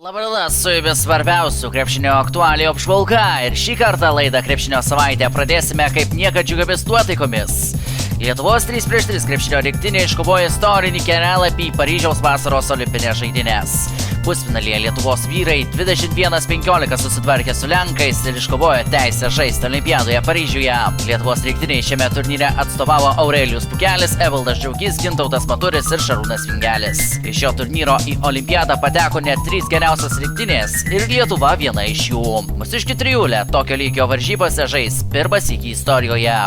Labadiena, su jumis svarbiausių krepšinio aktualijų apžvalga ir šį kartą laidą Krepšinio savaitę pradėsime kaip niekad džiugiomis nuotaikomis. Lietuvos 3x3 krepšinio rinktinė iškovojo istorinį kelialapį į Paryžiaus vasaros olimpinės žaidynės. Pusfinalyje Lietuvos vyrai 21-15 susitvarkė su lenkais ir iškovojo teisę žaisti olimpiadoje Paryžiuje. Lietuvos rinktinei šiame turnyre atstovavo Aurelijus Pukelis, Evaldas Džiaugys, Gintautas Maturis ir Šarūnas Vingelis. Iš šio turnyro į olimpiadą pateko net 3 geriausios rinktinės ir Lietuva viena iš jų. Mūsiškių trijulė tokio lygio varžybose žais pirmą sykį istorijoje.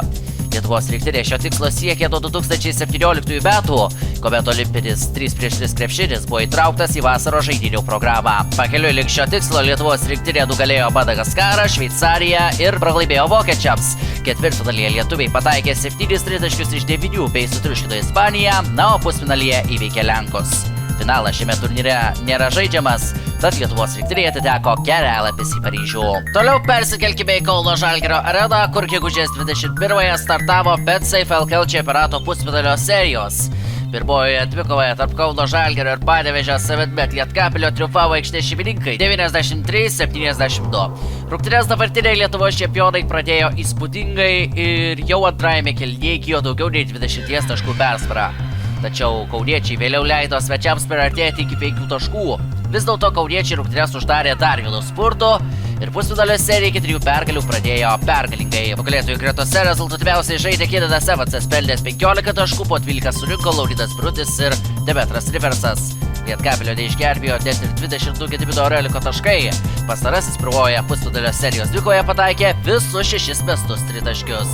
Lietuvos rinktinė šio tikslo siekė nuo 2017 metų, kuomet olimpinis 3x3 krepšinis buvo įtrauktas į vasaros žaidynių programą. Pakeliui link šio tikslo Lietuvos rinktinė nugalėjo Madagaskarą, Šveicariją ir pralaimėjo vokiečiams. Ketvirtfinalyje lietuviai pataikė 7 tritaškius iš 9 bei sutriuškino Ispaniją, na o pusfinalyje įveikė lenkus. Finalas šiame turnyre nėra žaidžiamas, tad Lietuvos rinktinėje atiteko kelialapis į Paryžių. Toliau persikelkime į Kauno Žalgirio areną, kur gegužės 21-ąją startavo BetSafe LKL čempionato pusfinalio serijos. Pirmojoje dvikovoje tarp Kauno Žalgirio ir Panevėžio Savitbet Lietkabelio triumfavo aikštės šeimininkai 93-72. Rungtynes dabartiniai Lietuvos čempionai pradėjo įspūdingai ir jau antrajame kėlinyje įgijo daugiau nei 20 taškų persvarą. Tačiau kauniečiai vėliau leido svečiams priartėti iki 5 taškų. Vis dėlto kauniečiai rungtynes uždarė dar vienu spurtu ir pusfinalio seriją iki 3 pergalių pradėjo pergalingai. Nugalėtojų gretose rezultatyviausiai žaidė Kėdinas Evansas, pelnęs 15 taškų, po 12 surinko Laurinas Brutis ir Demetras Riversas. Lietkabelio neišgelbėjo net ir 22 Gedimino Aurelijos taškai. Pastarasis pirmojoje pusfinalio serijos dvikovoje pataikė visus 6 mestus tritaškius.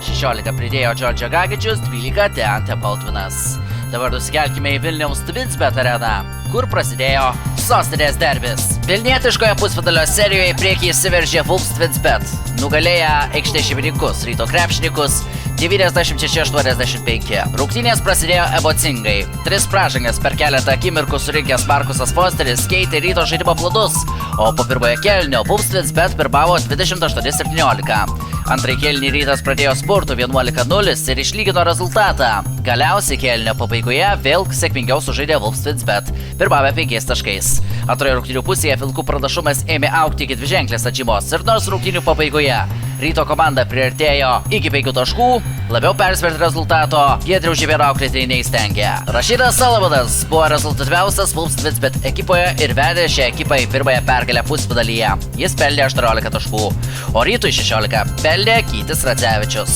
16 pridėjo Džordžio Gagičius, 12 Deante Baldvinas. Dabar nusikelkime į Vilniaus Twinsbet areną, kur prasidėjo sostinės derbis. Vilnietiškoje pusfinalio serijoje į priekį įsiveržė Vulfs Twinsbet. Nugalėję aikštės šeimininkus Ryto krepšininkus 96-85. Rungtynės prasidėjo emocingai. 3 pražangas per keletą akimirkų surinkęs Markusas Fosteris keitė Ryto žaidimo planus, o po pirmojo kėlinio Vulfs Twinsbet pirmavo 28-17. Antrąjį kėlinį Rytas pradėjo spurtu 11-0 ir išlygino rezultatą. Galiausiai kėlinio pabaigoje vėl sėkmingiau sužaidė Vulfs Twinsbet, pirmavę 5 taškais. Antroje rungtynių pusėje Vilkų pranašumas ėmė augti iki dviženklės atžymos ir nors rungtynių pabaigoje Ryto komanda priartėjo iki 5 taškų, labiau persverti rezultato Giedriaus Žibėro auklėtiniai neįstengė. Rašydas Salamanas buvo rezultatyviausias Vulfs Twinsbet ekipoje ir vedė šią ekipą į pirmąją pergalę pusfinalyje. Jis pelnė 18 taškų, o Rytui 16 pelnė Kytis Radzevičius.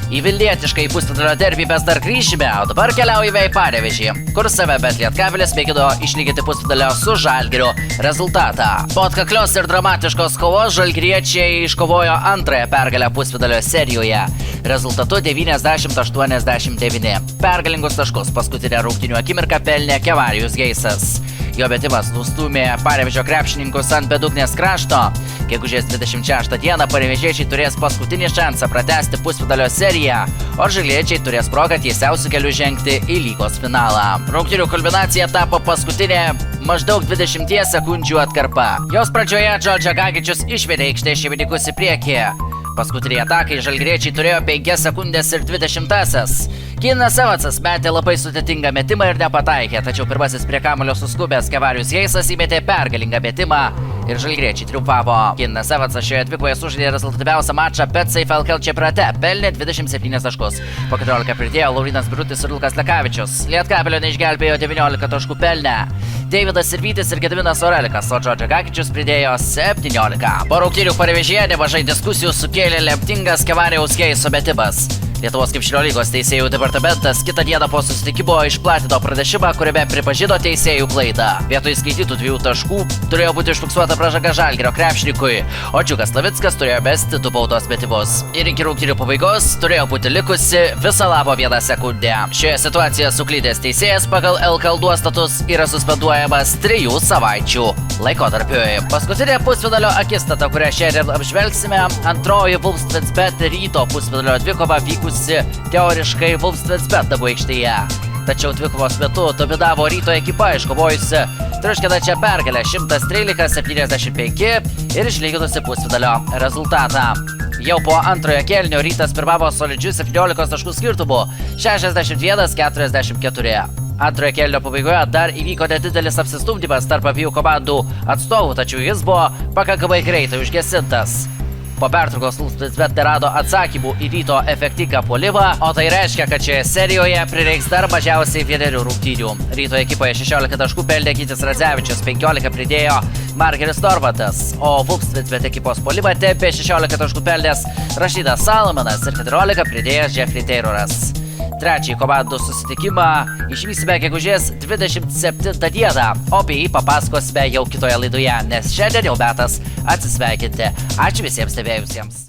Į vilnietišką į pusfinalio derbį mes dar grįšime, o dabar keliaujame į Panevėžį, kur Savitbet Lietkabelis mėgino išlyginti pusfinalio su Žalgiriu rezultatą. Po atkaklios ir dramatiškos kovos žalgiriečiai iškovojo antrąją pergalę pusfinalio serijoje, rezultatu 90-89. Pergalingus taškus paskutinę rungtynių akimirką pelnė Kevarijus Geisas. Jo metimas nustūmė Panevėžio krepšininkus ant bedugnės krašto. Gegužės 26 dieną panevėžiečiai turės paskutinį šansą pratęsti pusfinalio seriją, o žalgiriečiai turės progą tiesiausiu keliu žengti į lygos finalą. Rungtynių kulminacija tapo paskutinė maždaug 20 sekundžių atkarpa. Jos pradžioje Džordžio Gagičius išvedė aikštės šeimininkus į priekį. Paskutiniai atakai žalgiriečiai turėjo 5 sekundės ir 20-asias. Kėdinas Evansas metė labai sudėtingą metimą ir nepataikė, tačiau pirmasis prie kamuolio suskubęs Kevarijus Geisas įmetė pergalingą metimą ir žalgiriečiai triumfavo. Kėdinas Evansas šioje dvikovoje sužaidė rezultatyviausią mačą BetSafe LKL čempionate, pelnė 27 taškus. Po 14 pridėjo Laurinas Brutis ir Lukas Lekavičius. Lietkabelio neišgelbėjo 19 taškų pelnę Deividas Sirvytis ir Gediminas Aurelijus, o Džordžio Gagičius pridėjo 17. Po rungtynių Panevėžyje nemažai diskusijų sukėlė lemtingas Kevarijaus Geiso metimas. Lietuvos krepšinio lygos teisėjų departamentas kitą dieną po susitikimo išplatino pranešimą, kuriame pripažino teisėjų klaidą. Vietoj skaitytų 2 taškų turėjo būti užfiksuota pražanga Žalgirio krepšininkui, o Džiugas Slavickas turėjo mesti 2 baudos metimus. Ir iki rungtynių pabaigos turėjo būti likusi viso labo 1 sekundė. Šioje situacijoje suklydęs teisėjas pagal LKL nuostatus yra suspenduojamas 3 savaičių laikotarpiui. Paskutinė pusfinalio akistata, kurią šiandien apžvelgsime, antroji Vulfs Twinsbet Ryto pusfinalio dvikova vykusi teoriškai Vulfs Twinsbet namų aikštėje. Tačiau dvikovos metu dominavo Ryto ekipa, iškovojusi triuškinančią pergalę 113-75 ir išlyginusi pusfinalio rezultatą. Jau po antrojo kėlinio Rytas pirmavo solidžiu 17 taškų skirtumu 61-44. Antrojo kėlinio pabaigoje dar įvyko nedidelis apsistumdymas tarp abiejų komandų atstovų, tačiau jis buvo pakankamai greitai užgesintas. Po pertraukos Lūsbet nerado atsakymų į Ryto efektingą puolimą, o tai reiškia, kad šioje serijoje prireiks dar mažiausiai 1 rungtynių. Ryto ekipoje 16 taškų pelnė Gytis Radzevičius, 15 pridėjo Margeris Normantas, o Lūsbet ekipos puolimą tempė 16 taškų pelnęs Rašydas Salamanas ir 14 pridėjęs Jeffrey Tayloras. Trečiąjį komandų susitikimą išvysime gegužės 27 dieną, o apie jį papasakosime jau kitoje laidoje, nes šiandien jau metas atsisveikinti. Ačiū visiems stebėjusiems.